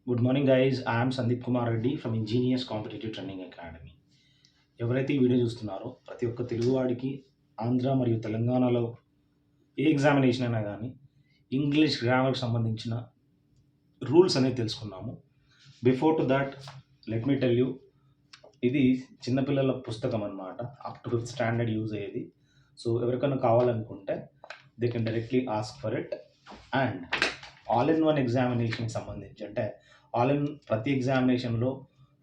Good morning guys. I'm Sandeep Kumar Reddy from engineers competitive training academy. ఎవరైతే ఈ video చూస్తున్నారో ప్రతి ఒక్క తెలుగువాడికి ఆంధ్ర మరియు తెలంగాణలో ఏ ఎగ్జామినేషన్ అయినా కానీ ఇంగ్లీష్ గ్రామర్కి సంబంధించిన రూల్స్ అనేది తెలుసుకున్నాము. Before to that let me tell you, ఇది చిన్నపిల్లల పుస్తకం అన్నమాట. Up to 5th standard use అయ్యేది. సో ఎవరికైనా కావాలనుకుంటే they can directly ask for it. And all in one ఎగ్జామినేషన్కి సంబంధించి అంటే ప్రతి ఎగ్జామినేషన్లో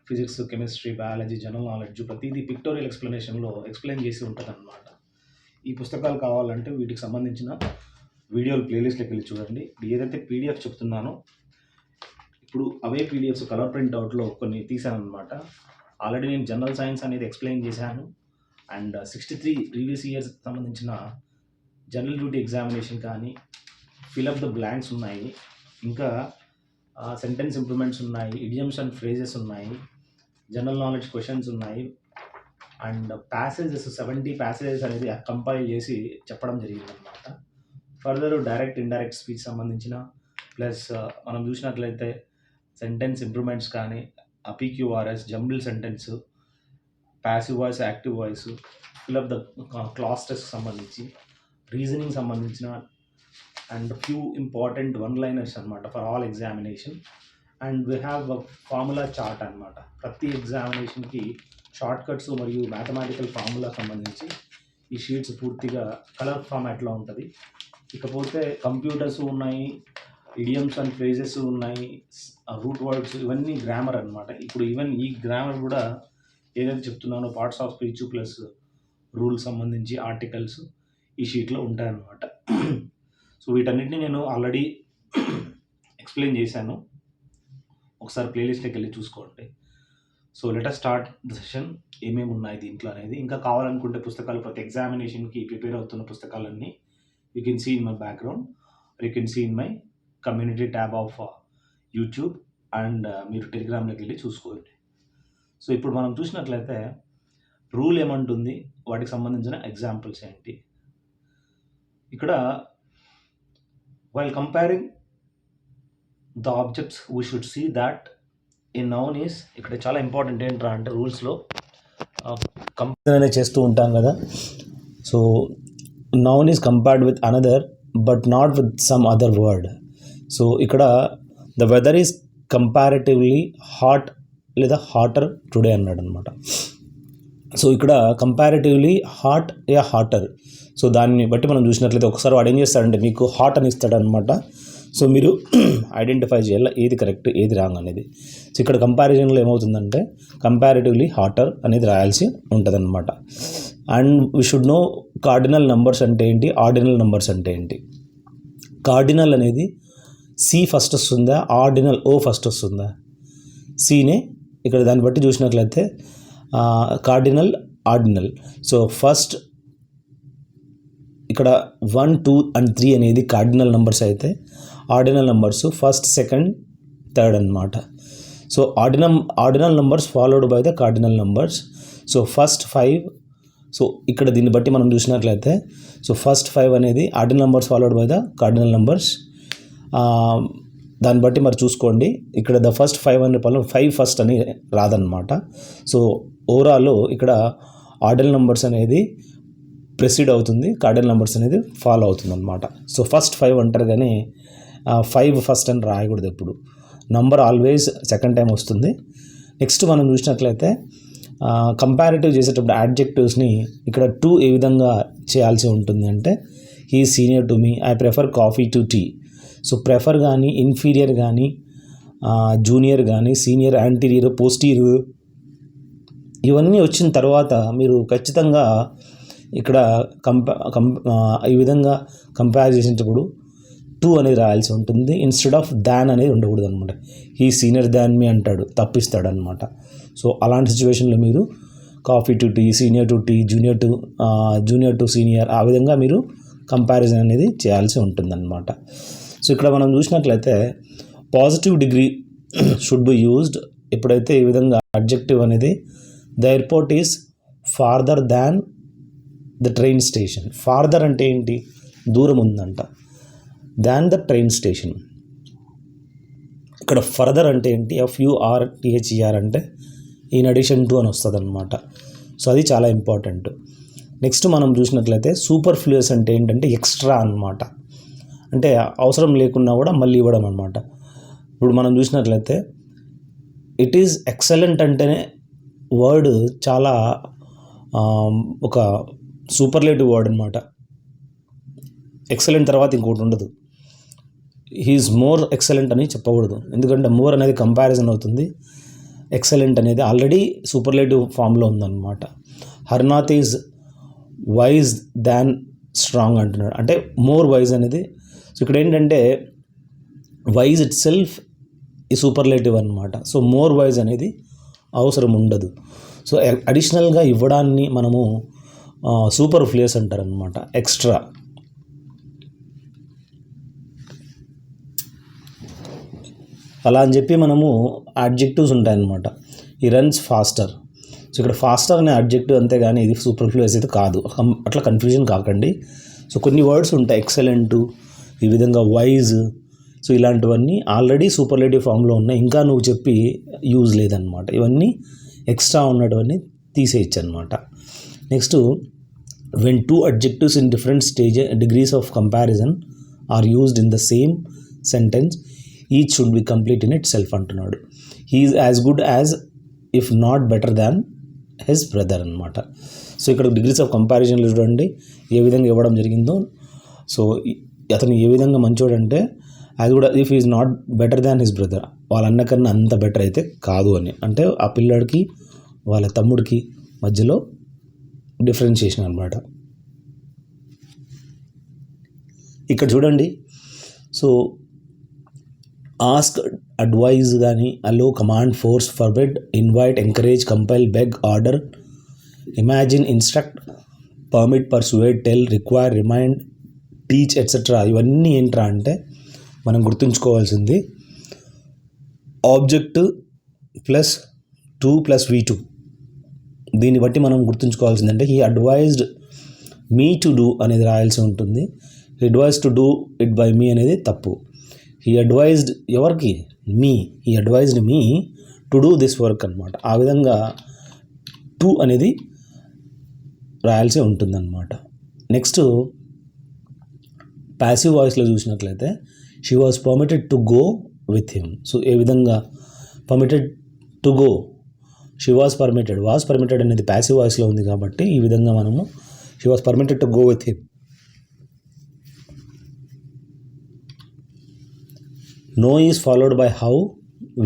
physics, chemistry, biology, general knowledge ప్రతిదీ పిక్టోరియల్ ఎక్స్ప్లెనేషన్లో ఎక్స్ప్లెయిన్ చేసి ఉంటుంది అనమాట. ఈ పుస్తకాలు కావాలంటే వీటికి సంబంధించిన వీడియోలు ప్లేలిస్ట్లోకి వెళ్ళి చూడండి. ఏదైతే పీడిఎఫ్ చెప్తున్నానో ఇప్పుడు అవే పీడిఎఫ్స్ కలర్ ప్రింట్ అవుట్లో కొన్ని తీసాను అనమాట. ఆల్రెడీ నేను జనరల్ సైన్స్ అనేది ఎక్స్ప్లెయిన్ చేశాను. అండ్ 63 ప్రీవియస్ ఇయర్స్ సంబంధించిన జనరల్ డ్యూటీ ఎగ్జామినేషన్ కానీ ఫిలప్ ద బ్లాంక్స్ ఉన్నాయి, ఇంకా సెంటెన్స్ ఇంప్రూవ్మెంట్స్ ఉన్నాయి, ఇడియమ్స్ అండ్ ఫ్రేజెస్ ఉన్నాయి, జనరల్ నాలెడ్జ్ క్వశ్చన్స్ ఉన్నాయి. అండ్ ప్యాసేజెస్ 70 ప్యాసేజెస్ అనేది కంపైల్ చేసి చెప్పడం జరిగిందనమాట. ఫర్దర్ డైరెక్ట్ ఇండైరెక్ట్ స్పీచ్ సంబంధించిన ప్లస్ మనం చూసినట్లయితే సెంటెన్స్ ఇంప్రూవ్మెంట్స్ కానీ PQRS, jumble sentence, passive voice, active voice, fill up the class test సంబంధించి, రీజనింగ్ సంబంధించిన and few important one liners అనమాట for all examination. And we have formula chart అనమాట. ప్రతి ఎగ్జామినేషన్కి షార్ట్ కట్స్ మరియు మ్యాథమెటికల్ ఫార్ములా సంబంధించి ఈ షీట్స్ పూర్తిగా కలర్ ఫార్మాట్లో ఉంటుంది. ఇకపోతే కంప్యూటర్స్ ఉన్నాయి, ఇడియమ్స్ అండ్ ఫ్రేజెస్ ఉన్నాయి, రూట్ వర్డ్స్, ఇవన్నీ గ్రామర్ అనమాట. ఇప్పుడు ఈవెన్ ఈ గ్రామర్ కూడా ఏదైతే చెప్తున్నానో parts of speech plus rule సంబంధించి ఆర్టికల్స్ ఈ షీట్లో ఉంటాయన్నమాట. సో వీటన్నిటిని నేను ఆల్రెడీ ఎక్స్ప్లెయిన్ చేశాను, ఒకసారి ప్లేలిస్ట్లోకి వెళ్ళి చూసుకోండి. So let us start the session. ఏమేమి ఉన్నాయి దీంట్లో అనేది. ఇంకా కావాలనుకుంటే పుస్తకాలు ప్రతి ఎగ్జామినేషన్కి ప్రిపేర్ అవుతున్న పుస్తకాలన్నీ you can see in my background, you can see in my community tab of YouTube. And మీరు టెలిగ్రామ్లోకి వెళ్ళి చూసుకోండి. సో ఇప్పుడు మనం చూసినట్లయితే రూల్ ఏమంటుంది, వాటికి సంబంధించిన ఎగ్జాంపుల్స్ ఏంటి. ఇక్కడ while comparing the objects we should see that a noun is, ఇక్కడ చాలా ఇంపార్టెంట్ ఏంట్రా అంటే రూల్స్లో కంపేర్ అనేది చేస్తూ ఉంటాం కదా. So noun is compared with another but not with some other word. So ఇక్కడ the weather is comparatively hot లేదా హాటర్ టుడే అన్నాడు అనమాట. సో ఇక్కడ కంపారిటివ్లీ హాట్ యా హాటర్. సో దాన్ని బట్టి మనం చూసినట్లయితే ఒకసారి వాడు ఏం చేస్తాడంటే మీకు హాట్ అని ఇస్తాడనమాట. సో మీరు ఐడెంటిఫై చేయాలి ఏది కరెక్ట్ ఏది రాంగ్ అనేది. సో ఇక్కడ కంపారిజన్లో ఏమవుతుందంటే కంపారిటివ్లీ హాటర్ అనేది రాయాల్సి ఉంటుంది అనమాట. And we should know cardinal numbers అంటే ఏంటి, ఆర్డినల్ నెంబర్స్ అంటే ఏంటి. కార్డినల్ అనేది సి ఫస్ట్ వస్తుందా, ఆర్డినల్ ఓ ఫస్ట్ వస్తుందా. సీనే ఇక్కడ దాన్ని బట్టి చూసినట్లయితే కార్డినల్, ఆర్డినల్. సో ఫస్ట్ ఇక్కడ 1, 2 and 3 అనేది కార్డినల్ నెంబర్స్ అయితే ordinal numbers first, second, third అనమాట. So ordinal numbers followed by the cardinal numbers. So first 5. So ఇక్కడ దీన్ని బట్టి మనం చూసినట్లయితే సో ఫస్ట్ 5 అనేది ordinal numbers followed by the cardinal numbers. దాన్ని బట్టి మరి చూసుకోండి. ఇక్కడ ద ఫస్ట్ 5 అనే పనులు 5 ఫస్ట్ అని రాదనమాట. సో ఓవరాల్ ఇక్కడ ఆర్డినల్ నెంబర్స్ అనేది ప్రెసిడ్ అవుతుంది, కార్డినల్ నెంబర్స్ అనేది ఫాలో అవుతుంది అనమాట. సో ఫస్ట్ 5 అంటారు కానీ 5 ఫస్ట్ అని రాయకూడదు ఎప్పుడు. నంబర్ ఆల్వేస్ సెకండ్ టైం వస్తుంది. నెక్స్ట్ మనం చూసినట్లయితే కంపారిటివ్ చేసేటప్పుడు యాడ్జెక్టివ్స్ని ఇక్కడ టు ఏ విధంగా చేయాల్సి ఉంటుంది అంటే he senior to me, I prefer coffee to tea. So prefer కానీ, ఇన్ఫీరియర్ కానీ, జూనియర్ కానీ, సీనియర్, యాంటీరియర్, పోస్టీరియర్ ఇవన్నీ వచ్చిన తర్వాత మీరు ఖచ్చితంగా ఇక్కడ ఈ విధంగా కంపేర్ చేసేటప్పుడు టూ అనేది రాయాల్సి ఉంటుంది. ఇన్స్టెడ్ ఆఫ్ దాన్ అనేది ఉండకూడదు అనమాట. హీ సీనియర్ దాన్ మీ అంటాడు, తప్పిస్తాడు అనమాట. సో అలాంటి సిచ్యువేషన్లో మీరు coffee to tea, senior to tea, junior to senior ఆ విధంగా మీరు కంపారిజన్ అనేది చేయాల్సి ఉంటుందన్నమాట. సో ఇక్కడ మనం చూసినట్లయితే positive degree should be used ఎప్పుడైతే ఈ విధంగా అడ్జెక్టివ్ అనేది the airport is farther than the train station. Farther అంటే ఏంటి, దూరం ఉందంట. Than the train station. ఇక్కడ ఫర్దర్ అంటే ఏంటి, FURTHER అంటే ఇన్ అడిషన్ టు అని వస్తుంది అనమాట. సో అది చాలా ఇంపార్టెంట్. నెక్స్ట్ మనం చూసినట్లయితే సూపర్ ఫ్లూయస్ అంటే ఏంటంటే ఎక్స్ట్రా అనమాట, అంటే అవసరం లేకున్నా కూడా మళ్ళీ ఇవ్వడం అనమాట. ఇప్పుడు మనం చూసినట్లయితే ఇట్ ఈజ్ ఎక్సలెంట్ అంటేనే వర్డ్ చాలా ఒక సూపర్లేటివ్ వర్డ్ అనమాట. ఎక్సలెంట్ తర్వాత ఇంకోటి ఉండదు. హీఈస్ మోర్ ఎక్సలెంట్ అని చెప్పకూడదు, ఎందుకంటే మోర్ అనేది కంపారిజన్ అవుతుంది, ఎక్సలెంట్ అనేది ఆల్రెడీ సూపర్లేటివ్ ఫామ్లో ఉందన్నమాట. Harnath is wise than strong అంటున్నాడు, అంటే మోర్ వైజ్ అనేది. సో ఇక్కడ ఏంటంటే వైజ్ ఇట్ సెల్ఫ్ ఈ సూపర్లేటివ్ అనమాట. సో మోర్ వైజ్ అనేది అవసరం ఉండదు. సో అడిషనల్గా ఇవ్వడాన్ని మనము సూపర్ ఫ్లూయస్ అంటారనమాట, ఎక్స్ట్రా. అలా అని చెప్పి మనము అడ్జెక్టివ్స్ ఉంటాయన్నమాట. ఈ రన్స్ ఫాస్టర్. సో ఇక్కడ ఫాస్టర్ అనే అడ్జెక్టివ్ అంతే, కానీ ఇది సూపర్ ఫ్లూయస్ అయితే కాదు, అట్లా కన్ఫ్యూజన్ కాకండి. సో కొన్ని వర్డ్స్ ఉంటాయి, ఎక్సలెంట్, ఈ విధంగా వైజ్, సో ఇలాంటివన్నీ ఆల్రెడీ సూపర్లేటివ్ ఫామ్లో ఉన్నాయి, ఇంకా నువ్వు చెప్పి యూజ్ లేదనమాట. ఇవన్నీ ఎక్స్ట్రా ఉన్నటువన్నీ తీసేయచ్చు అనమాట. Next, when two adjectives in different degrees of comparison are used in the same sentence each should be complete in itself అంటున్నాడు. He is as good as if not better than his brother అనమాట. So ఇక్కడ degrees of కంపారిజన్లో చూడండి ఏ విధంగా ఇవ్వడం జరిగిందో. So అతను ఏ విధంగా మంచోడంటే as good if is not better than his brother, వాళ్ళ అన్నకన్నా అంత బెటర్ అయితే కాదు అని, అంటే ఆ పిల్లాడికి వాళ్ళ తమ్ముడికి మధ్యలో డిఫరెన్షియేషన్ అనమాట. ఇక్కడ చూడండి, సో ఆస్క్, అడ్వైజ్ కానీ, allow, command, force, forbid, invite, encourage, compel, beg, order, imagine, instruct, permit, persuade, tell, require, remind, teach, etcetera. ఇవన్నీ ఏంట్రా అంటే మనం గుర్తుంచుకోవాల్సింది object plus to plus V2. దీన్ని బట్టి మనం గుర్తుంచుకోవాల్సిందంటే he advised me to do అనేది రాయాల్సి ఉంటుంది. He advise to do it by me అనేది తప్పు. హీ అడ్వైజ్డ్ ఎవరికి, me, he advised me to do this work అనమాట. ఆ విధంగా టు అనేది రాయాల్సి ఉంటుందన్నమాట. నెక్స్ట్, ప్యాసివ్ వాయిస్లో చూసినట్లయితే she was permitted to go with him. So ఏ విధంగా permitted to go, she was permitted అనేది ప్యాసివ్ వాయిస్లో ఉంది కాబట్టి ఈ విధంగా మనము she was permitted to go with him. Know is followed by how,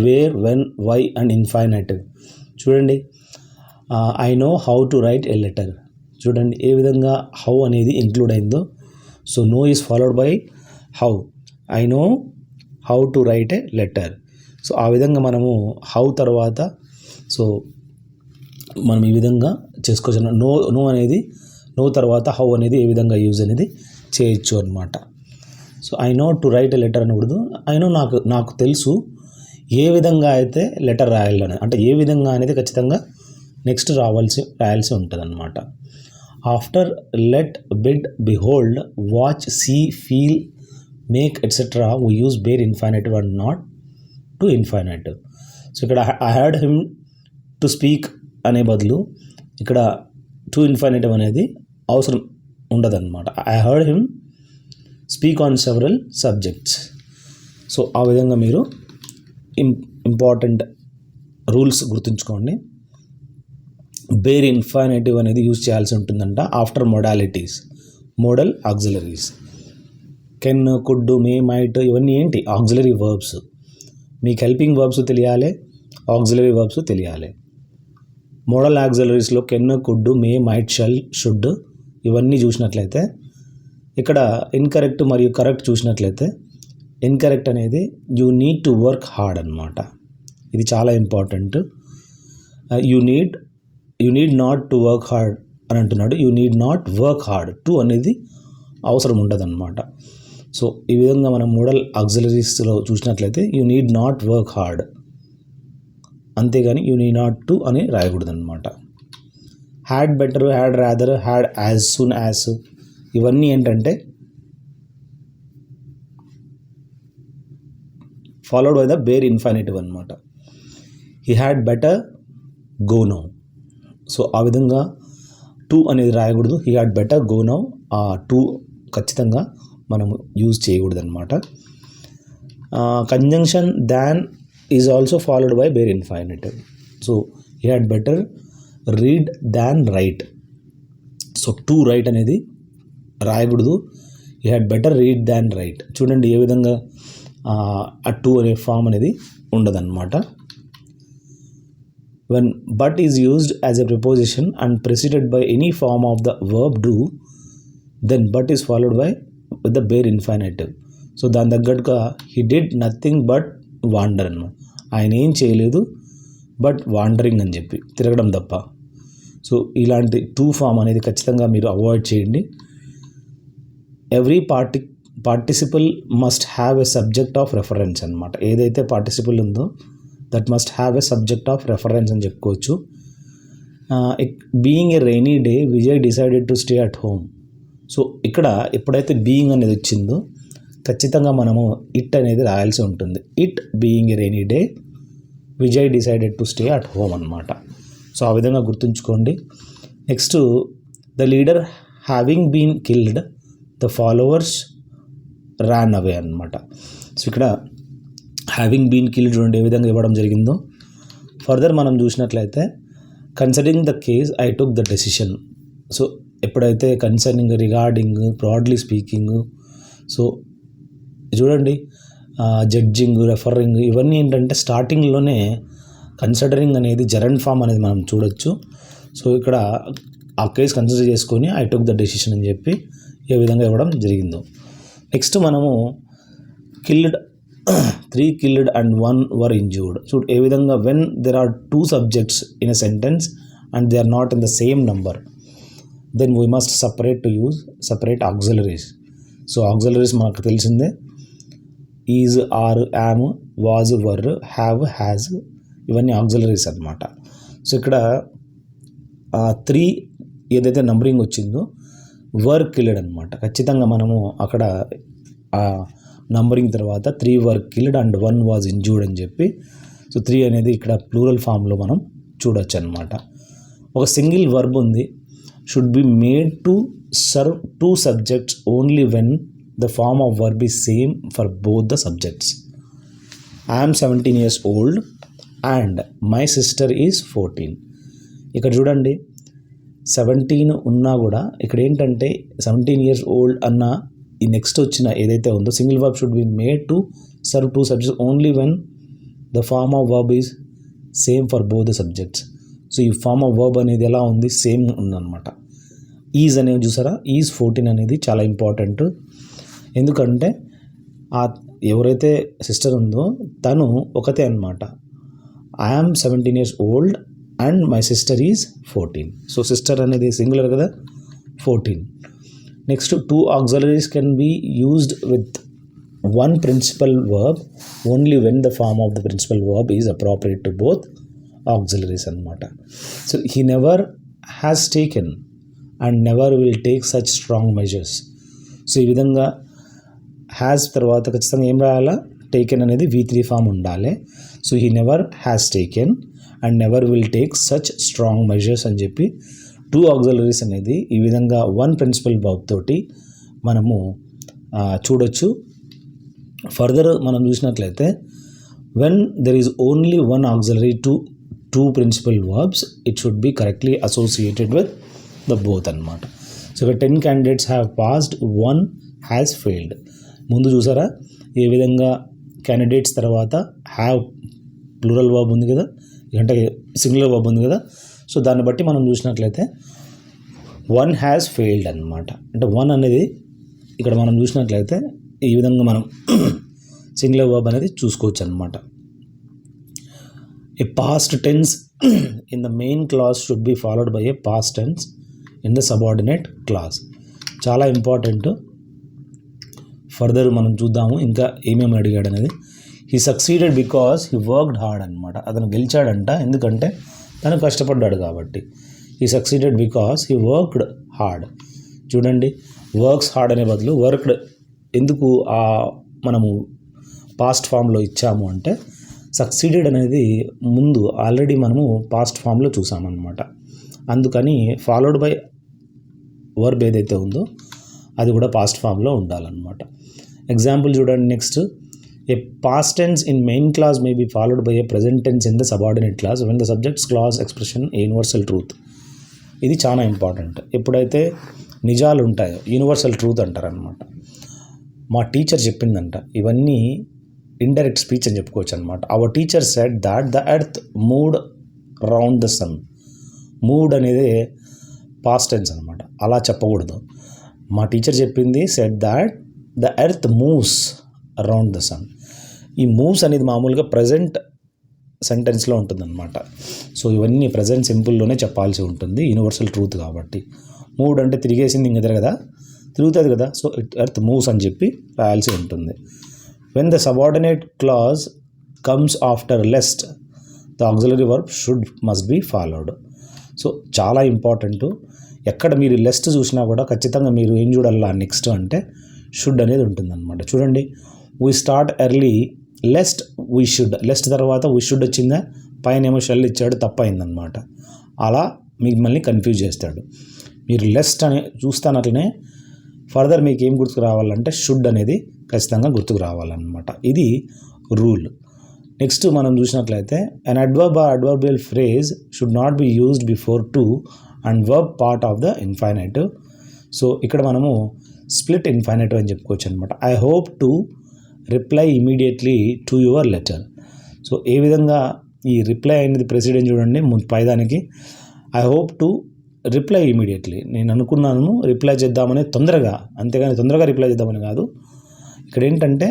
where, when, why and infinitive. చూడండి, I know how to write a letter. చూడండి ఏ విధంగా హౌ అనేది ఇంక్లూడ్ అయిందో. So know is followed by how, I know how to right A letter. So ఆ విధంగా మనము how తర్వాత సో మనం ఈ విధంగా చేసుకోవచ్చు. నో అనేది నో తర్వాత హౌ అనేది ఏ విధంగా యూజ్ అనేది చేయొచ్చు అనమాట. So I know to right A letter అనకూడదు, ఐ నో నాకు తెలుసు ఏ విధంగా అయితే లెటర్ రాయాలని, అంటే ఏ విధంగా అనేది ఖచ్చితంగా నెక్స్ట్ రాయాల్సి ఉంటుంది అనమాట. After, let, bid, behold, watch, see, feel, make etcetera we use bare infinitive and not to infinitive. So ఇక్కడ I heard him to speak అనే బదులు ఇక్కడ టు ఇన్ఫైనైటివ్ అనేది అవసరం ఉండదన్నమాట. I heard him speak on several subjects. So ఆ విధంగా మీరు ఇంపార్టెంట్ రూల్స్ గుర్తుంచుకోండి. బేర్ ఇన్ఫైనైటివ్ అనేది యూజ్ చేయాల్సి ఉంటుందంట after modalities, modal, auxiliaries. Can, could, may, might ఇవన్నీ ఏంటి, ఆక్సిలరీ వర్బ్స్. మీకు హెల్పింగ్ వర్బ్స్ తెలియాలి, ఆక్సిలరీ వర్బ్స్ తెలియాలి. మోడల్ ఆక్సిలరీస్లో can, could, may, might, shall, should ఇవన్నీ చూసినట్లయితే ఇక్కడ ఇన్కరెక్ట్ మరియు కరెక్ట్ చూసినట్లయితే ఇన్కరెక్ట్ అనేది you need to work hard అనమాట. ఇది చాలా important. You need not to work hard అని అంటున్నాడు. You need not work hard, to అనేది అవసరం ఉండదన్నమాట. సో ఈ విధంగా మనం మోడల్ ఆక్సిలరీస్లో చూసినట్లయితే you need not work hard, అంతేగాని యూ నీడ్ నాట్ టు అని రాయకూడదు అనమాట. Had better, had rather, had as soon as ఇవన్నీ ఏంటంటే followed by the bare infinitive అనమాట. He had better go now. So ఆ విధంగా టు అనేది రాయకూడదు. He had better go now, ఆ టు ఖచ్చితంగా మనం యూజ్ చేయకూడదు అనమాట. Conjunction than is also followed by bare infinitive. So he had better read than right. So to write అనేది రాయకూడదు. He had better read than write. చూడండి ఏ విధంగా ఆ టు అనే ఫామ్ అనేది ఉండదన్నమాట. When but is used as a preposition and preceded by any form of the verb do, then but is followed by with the bare infinitive. So దాని తగ్గట్టుగా he did nothing but wander అన్నమాట. ఆయన ఏం చేయలేదు but wandering అని చెప్పి తిరగడం తప్ప. సో ఇలాంటి టు ఫామ్ అనేది ఖచ్చితంగా మీరు అవాయిడ్ చేయండి. Every participle must have a subject of reference అనమాట. ఏదైతే పార్టిసిపల్ ఉందో that must have a subject of reference అని చెప్పుకోవచ్చు. Being a rainy day Vijay decided to stay at home. So ఇక్కడ ఎప్పుడైతే బీయింగ్ అనేది వచ్చిందో ఖచ్చితంగా మనము ఇట్ అనేది రాయాల్సి ఉంటుంది. It being a rainy day Vijay decided to stay at home అనమాట. సో ఆ విధంగా గుర్తుంచుకోండి. Next, the leader having been killed, the followers ran away అనమాట. సో ఇక్కడ హ్యావింగ్ బీన్ కిల్డ్ చూడండి ఏ విధంగా ఇవ్వడం జరిగిందో. ఫర్దర్ మనం చూసినట్లయితే considering the case I took the decision. So ఎప్పుడైతే concerning, regarding, broadly speaking, so చూడండి జడ్జింగ్, రెఫరింగ్ ఇవన్నీ ఏంటంటే స్టార్టింగ్లోనే కన్సిడరింగ్ అనేది జెరండ్ ఫామ్ అనేది మనం చూడొచ్చు. సో ఇక్కడ ఆ కేసు కన్సిడర్ చేసుకొని ఐ టుక్ ద డెసిషన్ అని చెప్పి ఏ విధంగా ఇవ్వడం జరిగిందో. నెక్స్ట్ మనము killed, 3 killed and 1 were injured. So ఏ విధంగా when there are 2 subjects in a sentence and they are not in the same number, then we must separate auxiliaries. So auxiliaries మనకు తెలిసిందే, is, are, am, was, were, have, has, ఇవన్నీ auxiliaries అనమాట. So ఇక్కడ 3 ఏదైతే numbering వచ్చిందో were killed అనమాట. ఖచ్చితంగా మనము అక్కడ నంబరింగ్ తర్వాత 3 were killed and 1 was injured అని చెప్పి, సో 3 అనేది ఇక్కడ ప్లూరల్ ఫామ్లో మనం చూడొచ్చు అనమాట. ఒక సింగిల్ వర్బ్ ఉంది, should be made to serve 2 subjects only when the form of verb is same for both the subjects. I'm 17 years old and my sister is 14. ఇక్కడ చూడండి 17 ఉన్నా కూడా ఇక్కడ ఏంటంటే 17 years old అన్న ఈ నెక్స్ట్ వచ్చిన ఏదైతే ఉందో single verb should be made to serve 2 subjects only when the form of verb is same for both the subjects. So ఈ ఫార్మ్ ఆఫ్ వర్బ్ అనేది ఎలా ఉంది, సేమ్ ఉందన్నమాట. ఈజ్ అనేది చూసారా, ఈజ్ 14 అనేది చాలా ఇంపార్టెంట్. ఎందుకంటే ఎవరైతే సిస్టర్ ఉందో తను ఒకతే అనమాట. I'm 17 years old and my sister is 14. So sister అనేది సింగులర్ కదా, 14. Next 2 auxiliaries can be used with 1 principal verb only when the form of the principal verb is appropriate to both auxiliaries అనమాట. So he never has taken and never will take such strong measures. So ఈ విధంగా has తర్వాత ఖచ్చితంగా ఏం రాయాలా, taken అనేది V3 form ఉండాలి. So he never has taken and never will take such strong measures అని చెప్పి 2 auxiliaries అనేది ఈ విధంగా 1 principal verb తోటి మనము చూడొచ్చు. ఫర్దర్ మనం చూసినట్లయితే when there is only 1 auxiliary to 2 principal verbs it should be correctly associated with the both అనమాట. సో ఇక్కడ 10 candidates have passed, 1 has failed. ముందు చూసారా ఏ విధంగా క్యాండిడేట్స్ తర్వాత హ్యావ్ ప్లూరల్ వర్బ్ ఉంది కదా, అంటే సింగులర్ వర్బ్ ఉంది కదా. సో దాన్ని బట్టి మనం చూసినట్లయితే 1 హ్యాస్ ఫెయిల్డ్ అనమాట. అంటే 1 అనేది ఇక్కడ మనం చూసినట్లయితే ఈ విధంగా మనం సింగులర్ వర్బ్ అనేది చూసుకోవచ్చు అనమాట. A past tense in the main clause should be followed by a past tense in the subordinate clause. చాలా ఇంపార్టెంట్. ఫర్దర్ మనం చూద్దాము ఇంకా ఏమేమి అడిగాడు అనేది. He succeeded because he worked hard అనమాట. అతను గెలిచాడంట ఎందుకంటే తను కష్టపడ్డాడు కాబట్టి. He succeeded because he worked hard. చూడండి వర్క్స్ హార్డ్ అనే బదులు వర్క్డ్ ఎందుకు మనము పాస్ట్ ఫామ్లో ఇచ్చాము అంటే సక్సీడెడ్ అనేది ముందు ఆల్రెడీ మనము పాస్ట్ ఫామ్లో చూసామన్నమాట. అందుకని ఫాలోడ్ బై వర్బ్ ఏదైతే ఉందో అది కూడా పాస్ట్ ఫామ్లో ఉండాలన్నమాట. ఎగ్జాంపుల్ చూడండి. Next, a past tense in main clause may be followed by a present tense in the subordinate clause when the subjects clause expression universal truth. ఇది చాలా ఇంపార్టెంట్. ఎప్పుడైతే నిజాలు ఉంటాయో యూనివర్సల్ ట్రూత్ అంటారనమాట. మా టీచర్ చెప్పిందంట, ఇవన్నీ ఇండైరెక్ట్ స్పీచ్ అని చెప్పుకోవచ్చు అనమాట. Our teacher said that the earth moved round the sun. Moved అనేది పాస్ట్ టెన్స్ అనమాట, అలా చెప్పకూడదు. మా టీచర్ చెప్పింది said that the earth moves around the sun. ఈ మూవ్స్ అనేది మామూలుగా ప్రజెంట్ సెంటెన్స్లో ఉంటుందన్నమాట. సో ఇవన్నీ ప్రజెంట్ సింపుల్లోనే చెప్పాల్సి ఉంటుంది, యూనివర్సల్ ట్రూత్ కాబట్టి. మూవ్డ్ అంటే తిరిగేసింది ఇంక కదా, తిరుగుతుంది కదా, సో ఎర్త్ మూవ్స్ అని చెప్పి రాయాల్సి ఉంటుంది. When the subordinate clause comes after lest the auxiliary verb must be followed. So చాలా ఇంపార్టెంట్. ఎక్కడ మీరు లెస్ట్ చూసినా కూడా ఖచ్చితంగా మీరు ఏం చూడాలా నెక్స్ట్ అంటే షుడ్ అనేది ఉంటుందన్నమాట. చూడండి, we start early lest we should. Lest తర్వాత వీ షుడ్ వచ్చిందా, పైన ఏమో షెల్ ఇచ్చాడు, తప్పైందనమాట. అలా మిమ్మల్ని కన్ఫ్యూజ్ చేస్తాడు. మీరు లెస్ట్ అనే చూస్తానట్లనే ఫర్దర్ మీకు ఏం గుర్తుకు రావాలంటే షుడ్ అనేది ఖచ్చితంగా గుర్తుకు రావాలన్నమాట. ఇది రూల్. నెక్స్ట్ మనం చూసినట్లయితే an adverb or adverbial phrase should not be used before to and verb part of the infinitive. So ఇక్కడ మనము స్ప్లిట్ ఇన్ఫైనైటివ్ అని చెప్పుకోవచ్చు అనమాట. I hope to reply immediately to your letter. So ఏ విధంగా ఈ రిప్లై అనేది ప్రెసిడెంట్ చూడండి పైదానికి, I hope to reply immediately. నేను అనుకున్నాను రిప్లై చేద్దామని తొందరగా, అంతేగాని తొందరగా రిప్లై చేద్దామని కాదు. ఇక్కడ ఏంటంటే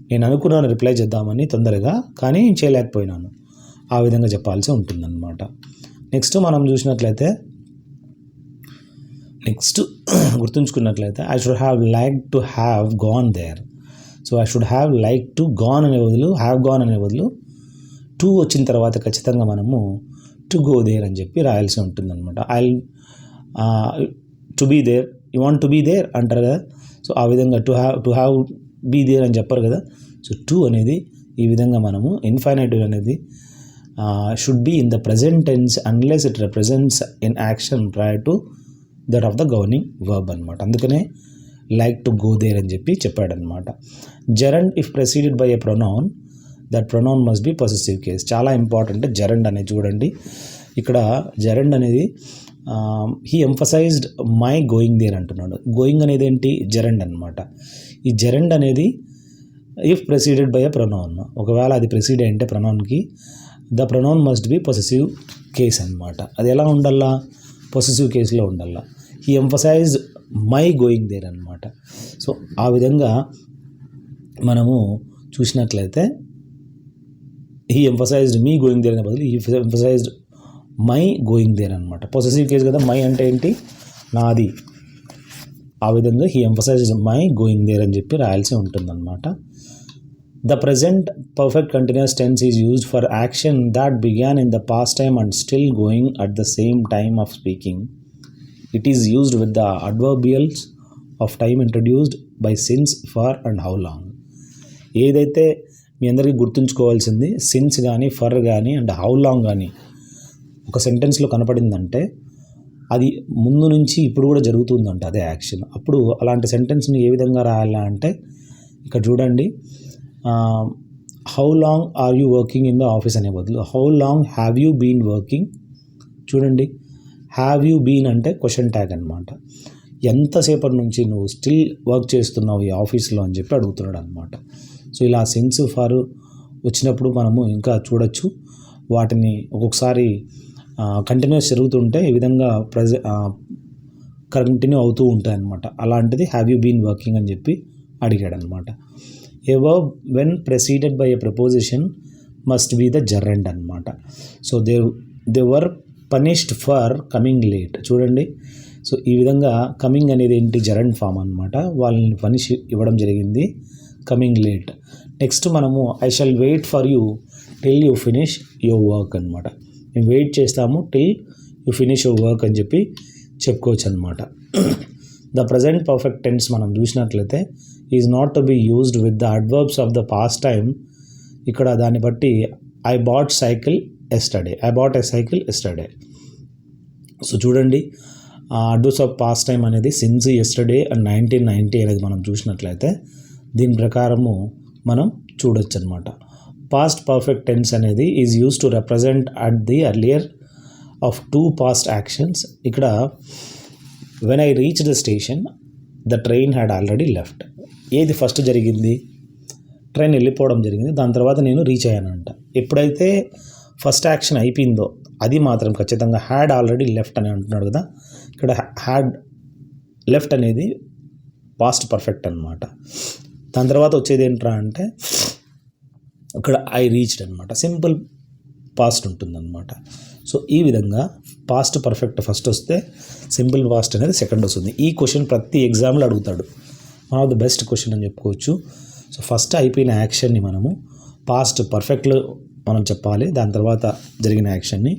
నేను అనుకున్నాను రిప్లై చేద్దామని తొందరగా, కానీ చేయలేకపోయినాను, ఆ విధంగా చెప్పాల్సి ఉంటుందన్నమాట. నెక్స్ట్ మనం చూసినట్లయితే గుర్తుంచుకున్నట్లయితే I should have like to have gone there. So I should have like to gone అనే బదులు, హ్యావ్ గాన్ అనే బదులు టు వచ్చిన తర్వాత ఖచ్చితంగా మనము టు గో దేర్ అని చెప్పి రాయాల్సి ఉంటుందన్నమాట. I to be there, you want to be there అంటారు కదా. సో ఆ విధంగా టు హ్యావ్ బీ దేర్ అని చెప్పరు కదా. సో టు అనేది ఈ విధంగా మనము ఇన్ఫైనైటివ్ అనేది should be in the present tense unless it represents in action prior to that of the governing verb అనమాట. అందుకనే లైక్ టు గో దేర్ అని చెప్పి చెప్పాడనమాట. Gerund if preceded by a pronoun that pronoun must be possessive case. చాలా important gerund అనేది. చూడండి ఇక్కడ gerund అనేది he emphasised my going there అంటున్నాడు. గోయింగ్ అనేది ఏంటి, జెరండ్ అనమాట. ఈ జెరండ్ అనేది if preceded by a pronoun, ఒకవేళ అది ప్రెసీడ్ అంటే ప్రొనౌన్కి, the pronoun must be possessive case అనమాట. అది ఎలా ఉండాలా, పొసెసివ్ కేసులో ఉండాలా. He emphasised my going there అనమాట. సో ఆ విధంగా మనము చూసినట్లయితే he emphasised me going there అనే బదులు he emphasised my going there అనమాట. పొసెసివ్ కేసు కదా, మై అంటే ఏంటి, నాది. ఆ విధంగా he emphasised my going there అని చెప్పి రాయాల్సి ఉంటుందన్నమాట. The present perfect continuous tense is used for action that began in the past time and still going at the same time of speaking. It is used with the adverbials of time introduced by since, for and how long. ఏదైతే మీ అందరికీ గుర్తుంచుకోవాల్సింది since కానీ, for కానీ and how long కానీ ఒక సెంటెన్స్లో కనపడిందంటే అది ముందు నుంచి ఇప్పుడు కూడా జరుగుతుందంట అదే యాక్షన్. అప్పుడు అలాంటి సెంటెన్స్ని ఏ విధంగా రాయాలా అంటే ఇక్కడ చూడండి, how long are you working in the office అనే బదులు how long have you been working. చూడండి, హ్యావ్ యూ బీన్ అంటే క్వశ్చన్ ట్యాగ్ అనమాట. ఎంతసేపటి నుంచి నువ్వు స్టిల్ వర్క్ చేస్తున్నావు ఈ ఆఫీస్లో అని చెప్పి అడుగుతున్నాడు అనమాట. సో ఇలా సెన్స్ ఫర్ వచ్చినప్పుడు మనము ఇంకా చూడొచ్చు. వాటిని ఒక్కొక్కసారి కంటిన్యూస్ జరుగుతుంటే ఈ విధంగా కంటిన్యూ అవుతూ ఉంటాయి అన్నమాట. అలాంటిది హ్యావ్ యూ బీన్ వర్కింగ్ అని చెప్పి అడిగాడు అనమాట. A verb when preceded by a preposition must be the gerund అనమాట. So they were punished for coming late. చూడండి, సో ఈ విధంగా కమింగ్ అనేది ఏంటి, జెరండ్ ఫామ్ అనమాట. వాళ్ళని పనిష్ ఇవ్వడం జరిగింది, కమింగ్ లేట్. నెక్స్ట్ మనము I shall wait for you till you finish your work అనమాట. మేము వెయిట్ చేస్తాము till you finish your work అని చెప్పి చెప్పుకోవచ్చు అనమాట. ద ప్రజెంట్ పర్ఫెక్ట్ టెన్స్ మనం చూసినట్లయితే is not to be used with the adverbs of the past time. ఇక్కడ దాన్ని బట్టి I bought cycle yesterday, I bought a cycle yesterday. So చూడండి, అడ్వర్బ్స్ ఆఫ్ పాస్ట్ టైం అనేది సిన్స్, ఎస్టర్డే అండ్ 1990 అనేది మనం చూసినట్లయితే దీని ప్రకారము మనం చూడొచ్చు అనమాట. పాస్ట్ పర్ఫెక్ట్ టెన్స్ అనేది is use to represent at the earlier of two past actions. ఇక్కడ when I reach the station the train had already left. ఏది ఫస్ట్ జరిగింది? ట్రైన్ వెళ్ళిపోవడం జరిగింది, దాని తర్వాత నేను రీచ్ అయ్యానంట. ఎప్పుడైతే ఫస్ట్ యాక్షన్ అయిపోయిందో అది మాత్రం ఖచ్చితంగా హ్యాడ్ ఆల్రెడీ లెఫ్ట్ అని అంటున్నాడు కదా. ఇక్కడ హ్యాడ్ లెఫ్ట్ అనేది పాస్ట్ పర్ఫెక్ట్ అనమాట. దాని తర్వాత వచ్చేది ఏంట్రా అంటే ఇక్కడ ఐ రీచ్డ్ అనమాట, సింపుల్ పాస్ట్ ఉంటుందన్నమాట. సో ఈ విధంగా పాస్ట్ పర్ఫెక్ట్ ఫస్ట్ వస్తే సింపుల్ పాస్ట్ అనేది సెకండ్ వస్తుంది. ఈ క్వశ్చన్ ప్రతి ఎగ్జామ్లో అడుగుతాడు, one of the best question అని చెప్పుకోవచ్చు. సో ఫస్ట్ అయిపోయిన యాక్షన్ని మనము పాస్ట్ పర్ఫెక్ట్లో మనం చెప్పాలి, దాని తర్వాత జరిగిన యాక్షన్ని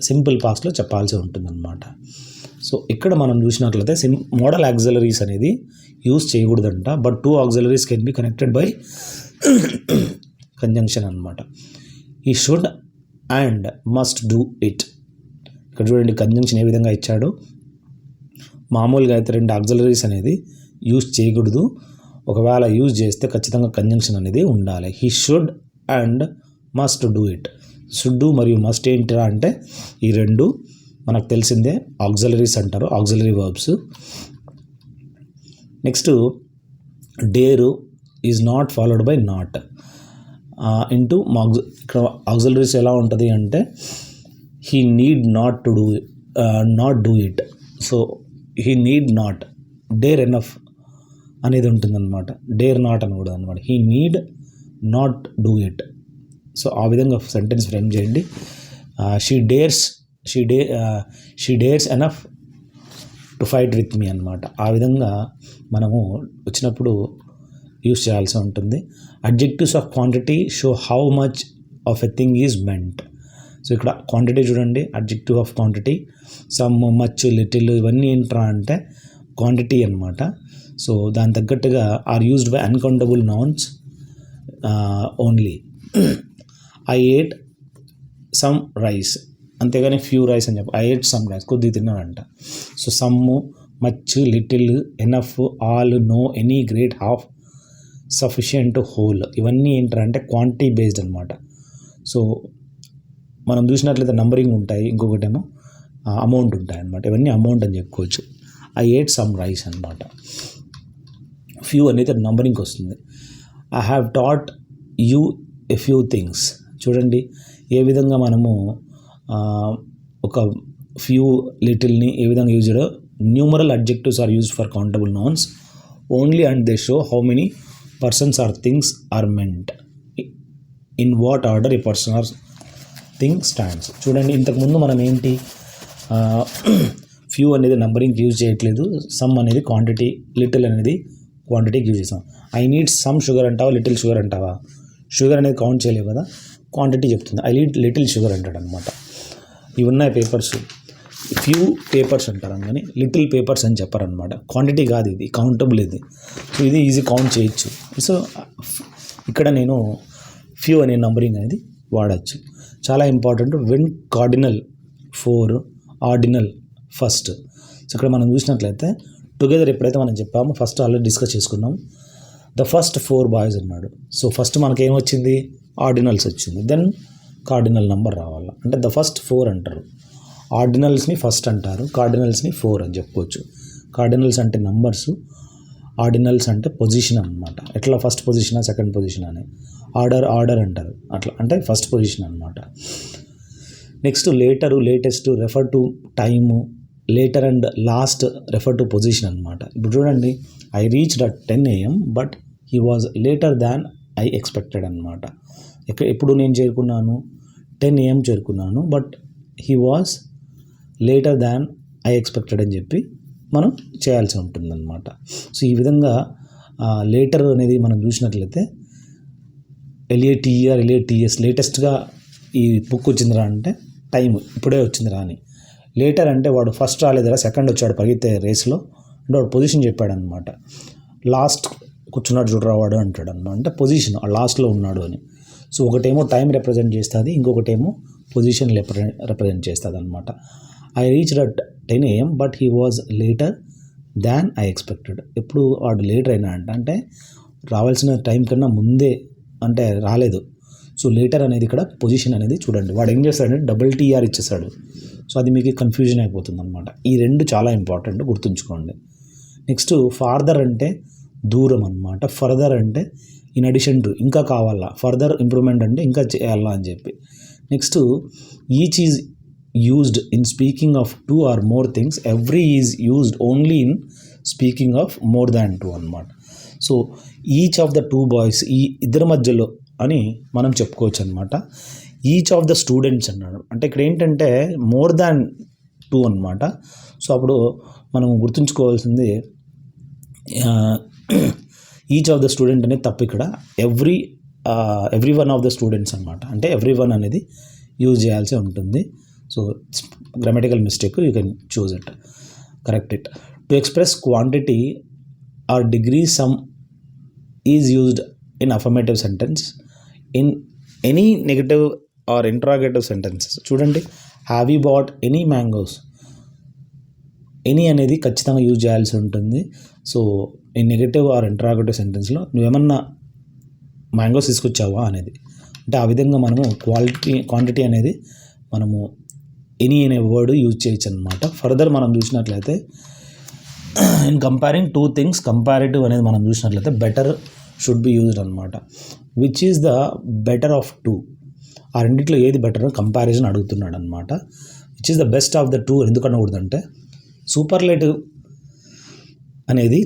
సింపుల్ పాస్ట్లో చెప్పాల్సి ఉంటుందన్నమాట. సో ఇక్కడ మనం చూసినట్లయితే మోడల్ ఆక్సిలరీస్ అనేది యూజ్ చేయకూడదంట, but two auxiliaries can be connected by conjunction అనమాట. ఈ should and must do it. ఇక్కడ చూడండి కంజంక్షన్ ఏ విధంగా ఇచ్చాడో. మామూలుగా అయితే రెండు ఆక్సిలరీస్ అనేది యూజ్ చేయకూడదు, ఒకవేళ యూజ్ చేస్తే ఖచ్చితంగా కంజంక్షన్ అనేది ఉండాలి. He should and must do it. Should మరియు మస్ట్ ఏంటిరా అంటే ఈ రెండు మనకు తెలిసిందే ఆక్సిలరీస్ అంటారు, auxiliary verbs. Next dare is not followed by not into ఇక్కడ ఆక్సిలరీస్ ఎలా ఉంటుంది అంటే he need not to do not do it. So he need not, dare enough అనేది ఉంటుందన్నమాట, డేర్ నాట్ అని కూడా అనమాట. He need not do it. So ఆ విధంగా సెంటెన్స్ ఫ్రేమ్ చేయండి. She dares enough to fight with me అనమాట. ఆ విధంగా మనము వచ్చినప్పుడు యూస్ చేయాల్సి ఉంటుంది. Adjectives of quantity show how much of a thing is meant. So ఇక్కడ క్వాంటిటీ చూడండి, adjective of quantity, some, much, little ఇవన్నీ ఏంట్రా అంటే క్వాంటిటీ అనమాట. సో దాని తగ్గట్టుగా are used by uncountable nouns only. I ate some rice, అంతేగాని few rice అని చెప్పి ఐ ఏట్ సమ్ రైస్, కొద్దిగా తిన్నానంట. So some, much, little, enough, all, no, any, great, half, sufficient, whole ఇవన్నీ ఏంటంటే క్వాంటిటీ బేస్డ్ అనమాట. సో మనం చూసినట్లయితే నంబరింగ్ ఉంటాయి, ఇంకొకటేమో అమౌంట్ ఉంటాయి అనమాట. ఇవన్నీ అమౌంట్ అని చెప్పుకోవచ్చు. ఐ ఏట్ సమ్ రైస్ అనమాట. ఫ్యూ అనేది నంబరింగ్కి వస్తుంది. I have taught you a few things. చూడండి ఏ విధంగా మనము ఒక ఫ్యూ, లిటిల్ని ఏ విధంగా యూజ్ చేయడం. Numeral adjectives are used for countable nouns only and they show how many persons or things are meant, in what order a person or thing stands. చూడండి ఇంతకుముందు మనం ఏంటి ఫ్యూ అనేది నంబరింగ్కి యూజ్ చేయట్లేదు, సమ్ అనేది క్వాంటిటీ, లిటిల్ అనేది క్వాంటిటీకి యూజ్ చేసాం. ఐ నీడ్ సమ్ షుగర్ అంటావా, లిటిల్ షుగర్ అంటావా? షుగర్ అనేది కౌంట్ చేయలేవు కదా, క్వాంటిటీ చెప్తుంది. ఐ నీడ్ లిటిల్ షుగర్ అంటాడు అనమాట. ఇవి ఉన్నాయి పేపర్స్, ఫ్యూ పేపర్స్ అంటారు కానీ లిటిల్ పేపర్స్ అని చెప్పారనమాట. క్వాంటిటీ కాదు ఇది, కౌంటబుల్ ఇది. సో ఇది ఈజీ కౌంట్ చేయొచ్చు. సో ఇక్కడ నేను ఫ్యూ అనే నంబరింగ్ అనేది వాడచ్చు. చాలా important. When cardinal 4, ordinal first. So ఇక్కడ మనం చూసినట్లయితే టుగెదర్ ఎప్పుడైతే మనం చెప్పామో ఫస్ట్ ఆల్రెడీ డిస్కస్ చేసుకున్నాం. ద ఫస్ట్ 4 బాయ్స్ అన్నాడు. సో ఫస్ట్ మనకి ఏమొచ్చింది, ఆర్డినల్స్ వచ్చింది. దెన్ కార్డినల్ నెంబర్ రావాలి, అంటే ద ఫస్ట్ 4 అంటారు. ఆర్డినల్స్ని ఫస్ట్ అంటారు, కార్డినల్స్ని 4 అని చెప్పుకోవచ్చు. కార్డినల్స్ అంటే నంబర్స్, ఆర్డినల్స్ అంటే పొజిషన్ అనమాట. ఎట్లా ఫస్ట్ పొజిషనా సెకండ్ పొజిషన్ అని. ఆర్డర్ అంటారు, అట్లా అంటే ఫస్ట్ పొజిషన్ అనమాట. Next later, latest, refer to time, later and last refer to position అనమాట. ఇప్పుడు చూడండి, I reached at 10 AM but he was later than I expected అనమాట. ఎప్పుడు నేను చేరుకున్నాను, 10 AM చేరుకున్నాను, but he was later than I expected అని చెప్పి మనం చేయాల్సి ఉంటుందన్నమాట. సో ఈ విధంగా లేటర్ అనేది మనం చూసినట్లయితే LATER లేటెస్ట్గా ఈ బుక్ వచ్చిందిరా అంటే టైం ఇప్పుడే వచ్చిందిరా అని. లేటర్ అంటే వాడు ఫస్ట్ రాలేదురా, సెకండ్ వచ్చాడు పరిగెత్తే రేస్లో అంటే వాడు పొజిషన్ చెప్పాడనమాట. లాస్ట్ కూర్చున్నాడు చూడరా వాడు అంటాడు అన్నమాట. అంటే పొజిషన్ లాస్ట్లో ఉన్నాడు అని. సో ఒకటేమో టైం రిప్రజెంట్ చేస్తుంది, ఇంకొకటేమో పొజిషన్ రిప్రజెంట్ చేస్తుంది అనమాట. I reached at 10 AM but he was later than I expected. ఎప్పుడు వాడు లేటర్ అయినా అంటే రావాల్సిన టైం కన్నా ముందే అంటే రాలేదు. సో లేటర్ అనేది ఇక్కడ పొజిషన్ అనేది చూడండి, వాడు ఏం చేస్తాడంటే డబుల్ టీఆర్ ఇచ్చేసాడు. సో అది మీకు కన్ఫ్యూజన్ అయిపోతుంది అనమాట. ఈ రెండు చాలా ఇంపార్టెంట్, గుర్తుంచుకోండి. నెక్స్ట్ ఫార్దర్ అంటే దూరం అనమాట. ఫర్దర్ అంటే ఇన్ అడిషన్ టు ఇంకా కావాలా, ఫర్దర్ ఇంప్రూవ్మెంట్ అంటే ఇంకా చేయాలా అని చెప్పి. Next each is used in speaking of 2 or more things, every is used only in speaking of more than 2 అనమాట. So each of the 2 boys, ఈ ఇద్దరి మధ్యలో అని మనం చెప్పుకోవచ్చు అనమాట. ఈచ్ ఆఫ్ ద స్టూడెంట్స్ అన్నాడు అంటే ఇక్కడ ఏంటంటే మోర్ దాన్ 2 అనమాట. సో అప్పుడు మనం గుర్తుంచుకోవాల్సింది ఈచ్ ఆఫ్ ద స్టూడెంట్ అనేది తప్పు ఇక్కడ. Every one of the students అనమాట. అంటే ఎవ్రీ వన్ అనేది యూజ్ చేయాల్సి ఉంటుంది. So grammatical mistake, you can choose it, correct it. To express quantity or degree some is used in affirmative sentence in any negative or interrogative sentences. చూడండి, have you bought any mangoes, any అనేది ఖచ్చితంగా use చేయాల్సి ఉంటుంది. So ఈ negative or interrogative సెంటెన్స్లో నువ్వేమన్నా mangoes తీసుకొచ్చావా అనేది, అంటే ఆ విధంగా మనము క్వాంటిటీ అనేది మనము ఎనీ అనే వర్డ్ యూజ్ చేయొచ్చు అనమాట. ఫర్దర్ మనం చూసినట్లయితే ఇన్ కంపేరింగ్ 2 థింగ్స్, కంపారిటివ్ అనేది మనం చూసినట్లయితే బెటర్ షుడ్ బి యూజ్డ్ అనమాట. Which is the better of 2, ఆ రెండిట్లో ఏది బెటర్ కంపారిజన్ అడుగుతున్నాడు అనమాట. Which is the best of the 2 ఎందుకు అనకూడదంటే సూపర్లేటివ్ అనేది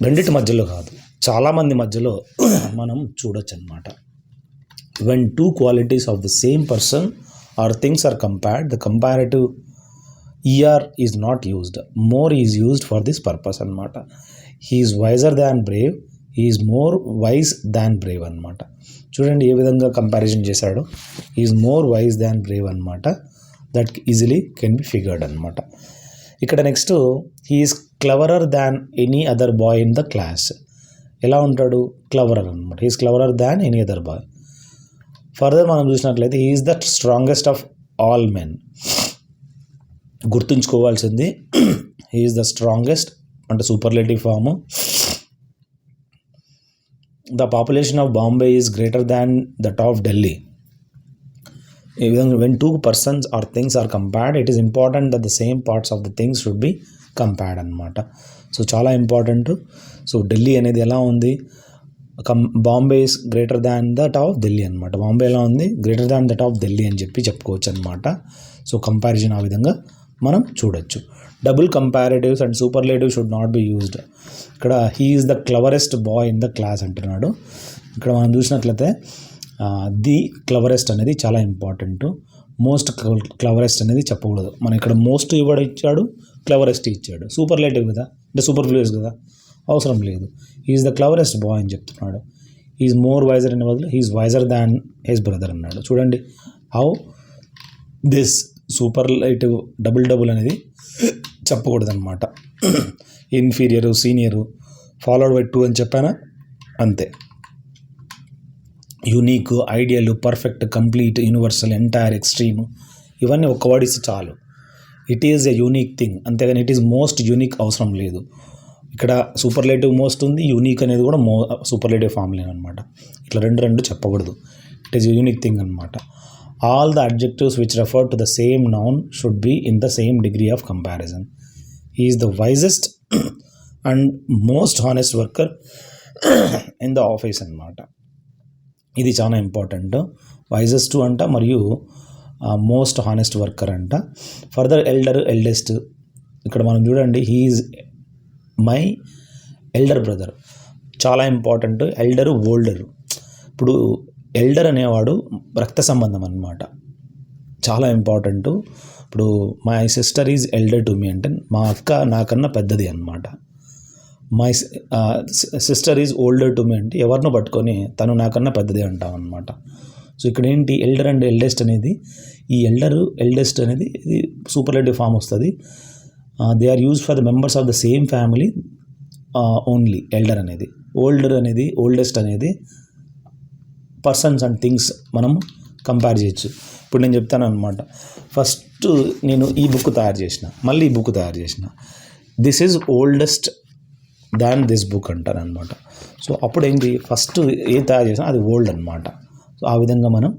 రెండింటి మధ్యలో కాదు, చాలామంది మధ్యలో మనం చూడొచ్చు అనమాట. When 2 qualities of the same person or things are compared, the comparative E R is not used, more is used for this purpose అనమాట. He is wiser than brave, he is more wise than brave అనమాట. చూడండి ఏ విధంగా comparison చేశాడు. He is more wise than brave అనమాట. That easily can be figured అనమాట. ఇక్కడ next he is cleverer than any other boy in the class. ఎలా ఉంటాడు? క్లవరర్ అనమాట. He is cleverer than any other boy. Further మనం చూసినట్లయితే he is the strongest of all men. గుర్తుంచుకోవాల్సింది he is the strongest అంటే superlative form. The population of Bombay is greater than that of Delhi. ఈ విధంగా when 2 persons or things are compared, it is important that the same parts of the things should be compared అనమాట. So చాలా important. So Delhi అనేది ఎలా ఉంది, Bombay is greater than that of Delhi అనమాట. బాంబే ఎలా ఉంది, greater than that of Delhi అని చెప్పి చెప్పుకోవచ్చు అనమాట. సో కంపారిజన్ ఆ విధంగా మనం చూడొచ్చు. Double comparatives and superlative should not be used. ఇక్కడ he is the cleverest boy in the class అంటున్నాడు. ఇక్కడ మనం చూసినట్లయితే ది క్లవరెస్ట్ అనేది చాలా ఇంపార్టెంట్. మోస్ట్ క్లవరెస్ట్ అనేది చెప్పకూడదు. మనం ఇక్కడ మోస్ట్ ఇచ్చాడు, క్లవరెస్ట్ ఇచ్చాడు, సూపర్లేటివ్ కదా, అంటే సూపర్ఫ్లూయస్ కదా, అవసరం లేదు. ఈజ్ ద క్లవరెస్ట్ బాయ్ అని చెప్తున్నాడు. ఈజ్ మోర్ వైజర్ అనే బదులు is wiser than his brother అన్నాడు. చూడండి హౌ దిస్ సూపర్లేటివ్ డబుల్ అనేది చెప్పకూడదు అనమాట. ఇన్ఫీరియరు, సీనియరు ఫాలోడ్ బై 2 అని చెప్పానా, అంతే. Unique, ideal, perfect, complete, universal, entire, extreme, ఇవన్నీ ఒక్క వర్డ్ ఇస్తే చాలు. It is a unique thing, అంతేగాని ఇట్ ఈజ్ మోస్ట్ యూనిక్ అవసరం లేదు. ఇక్కడ సూపర్లేటివ్ మోస్ట్ ఉంది, యూనిక్ అనేది కూడా సూపర్లేటివ్ ఫామ్లే అనమాట. ఇట్లా రెండు చెప్పకూడదు. ఇట్ ఈజ్ యూనిక్ థింగ్ అనమాట. All the adjectives which refer to the same noun should be in the same degree of comparison. He is the wisest and most honest worker in the office అనమాట. ఇది చాలా important. Wisest అంట మరియు most honest worker అంట. Further eldest, ఇక్కడ మనం చూడండి he is my elder brother, చాలా ఇంపార్టెంట్. ఎల్డరు, ఓల్డరు. ఇప్పుడు ఎల్డర్ అనేవాడు రక్త సంబంధం అన్నమాట, చాలా ఇంపార్టెంట్. ఇప్పుడు my sister is elder to me అంటే మా అక్క నాకన్నా పెద్దది అన్నమాట. My sister is older to me అంటే ఎవరినో పట్టుకొని తను నాకన్నా పెద్దది అంటాం అనమాట. సో ఇక్కడ ఏంటి, ఎల్డర్ అండ్ ఎల్డెస్ట్ అనేది, ఈ ఎల్డెస్ట్ అనేది ఇది సూపర్లేటివ్ ఫామ్ వస్తుంది. They are use for the members of the same family only elder అనేది. ఓల్డెస్ట్ అనేది పర్సన్స్ అండ్ థింగ్స్ మనం కంపేర్ చేయొచ్చు. ఇప్పుడు నేను చెప్తాను అనమాట, ఫస్ట్ నేను ఈ బుక్ తయారు చేసిన, మళ్ళీ ఈ బుక్ తయారు చేసిన, this is oldest than this book అంటాను అనమాట. సో అప్పుడు ఏంటి, ఫస్ట్ ఏం తయారు చేసినా అది ఓల్డ్ అనమాట. సో ఆ విధంగా మనం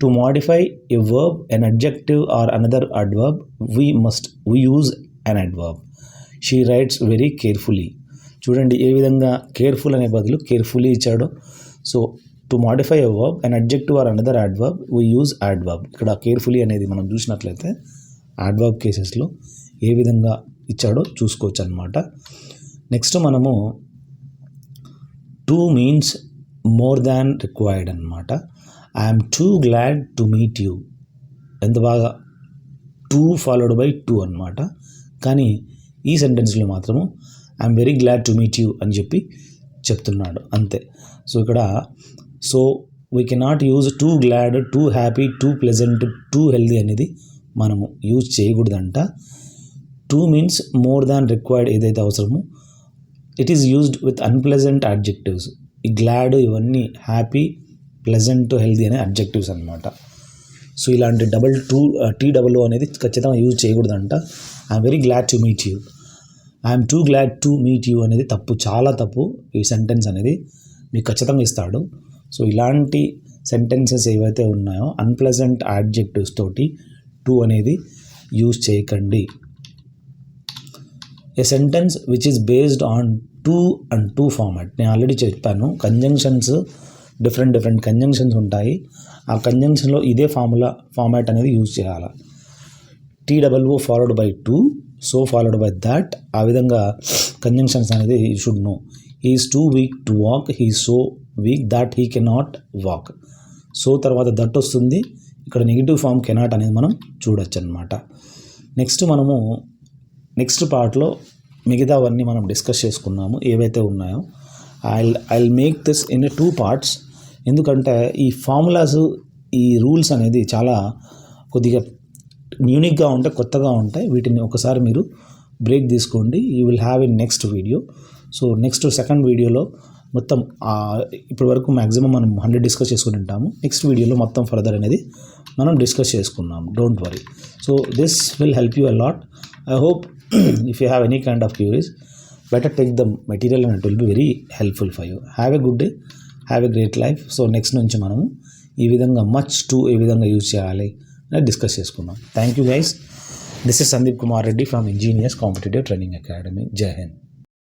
to modify a verb, an adjective or another adverb, we use an adverb. She writes very carefully. చూడండి ఏ విధంగా కేర్ఫుల్ అనే బదులు కేర్ఫుల్లీ ఇచ్చాడు. So to modify a verb, an adjective or another adverb, we use adverb. ఇక్కడ carefully అనేది మనం చూసినట్లయితే అడ్వర్బ్ కేసెస్లో ఏ విధంగా ఇచ్చాడో చూసుకోవచ్చు అనమాట. నెక్స్ట్ మనము too means more than required అనమాట. I'm too glad to meet you. ఎంత బాగా టూ ఫాలోడ్ బై టూ అనమాట. కానీ ఈ సెంటెన్స్లో మాత్రము I'm very glad to meet you అని చెప్పి చెప్తున్నాడు అంతే. సో ఇక్కడ so we cannot use too glad, too happy, too pleasant, too healthy అనేది మనము యూజ్ చేయకూడదంట. Too means more than required ఏదైతే అవసరమో it is used with unpleasant adjectives. ఈ గ్లాడ్, ఇవన్నీ హ్యాపీ, ప్లెజెంట్, హెల్దీ అనే అడ్జెక్టివ్స్ అనమాట. సో ఇలాంటి TOO అనేది ఖచ్చితంగా యూజ్ చేయకూడదంట. I'm very glad to meet you, I'm too glad to meet you అనేది తప్పు, చాలా తప్పు. ఈ సెంటెన్స్ అనేది మీకు ఖచ్చితంగా ఇస్తాడు. సో ఇలాంటి సెంటెన్సెస్ ఏవైతే ఉన్నాయో అన్ప్లెజెంట్ అడ్జెక్టివ్స్ తోటి టూ అనేది యూజ్ చేయకండి. A sentence which is based on too and to format. నేను ఆల్రెడీ చెప్పాను, కంజంక్షన్స్ డిఫరెంట్ కంజంక్షన్స్ ఉంటాయి. ఆ కంజంక్షన్లో ఇదే ఫార్మాట్ అనేది యూజ్ చేయాలి. TOO followed by to, so followed by that. ఆ విధంగా కంజంక్షన్స్ అనేది you should know. He is too weak to walk, he is so weak that he cannot walk. So తర్వాత దట్ వస్తుంది. ఇక్కడ నెగిటివ్ ఫామ్ కెనాట్ అనేది మనం చూడొచ్చు అనమాట. మనము నెక్స్ట్ పార్ట్లో మిగతావన్నీ మనం డిస్కస్ చేసుకున్నాము ఏవైతే ఉన్నాయో. I'll make this in 2 parts. ఎందుకంటే ఈ ఫార్ములాస్, ఈ రూల్స్ అనేది చాలా కొద్దిగా యూనిక్గా ఉంటాయి, కొత్తగా ఉంటాయి. వీటిని ఒకసారి మీరు బ్రేక్ తీసుకోండి. You will have in next video. So next second వీడియోలో మొత్తం ఇప్పటి వరకు మ్యాక్సిమం మనం 100 డిస్కస్ చేసుకుని ఉంటాము. నెక్స్ట్ వీడియోలో మొత్తం ఫర్దర్ అనేది మనం డిస్కస్ చేసుకున్నాము. Don't worry. So this will help you a lot. I hope if you have any kind of queries, better take the material and it will be very helpful for you. Have a good day, have a great life. So next నుంచి మనము ఈ విధంగా much to ఏ విధంగా use చేయాలి అని discuss చేసుకున్నాం. Thank you guys. This is Sandeep Kumar Reddy from engineers competitive training academy. జై హింద్.